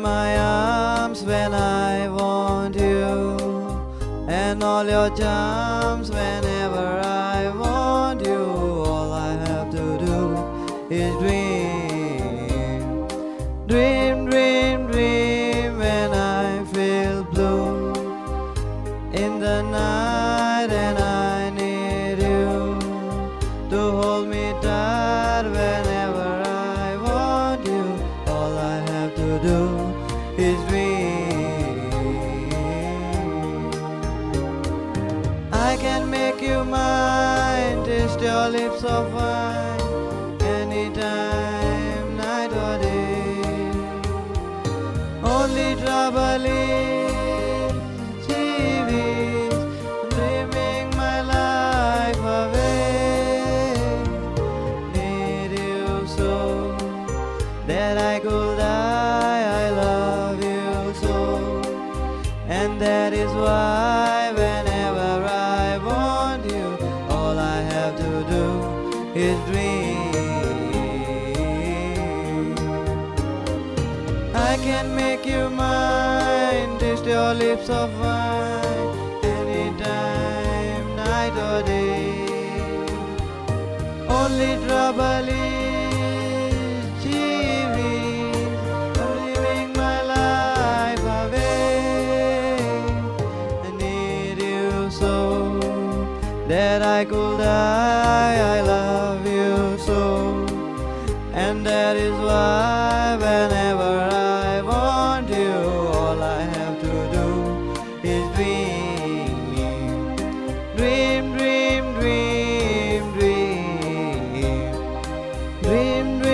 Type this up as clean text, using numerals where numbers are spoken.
my arms when I want you, and all your charms whenever I want you. All I have to do is dream, dream, dream, dream when I feel blue in the night, and I need you to hold me tight whenever I want you. All I have to do is dream. I can make you mine, taste your lips of wine, anytime, night or day. Only trouble is dreaming my life away. Need you so that I could die. I love you so, and that is why whenever I want you, all I have to do is dream. I can make you mine, taste your lips of wine, anytime, night or day. Only trouble is living my life away. I need you so that I could die. I love you so, and that is why whenever I want you, all I have to do is dream, dream, dream, dream, dream, dream, dream.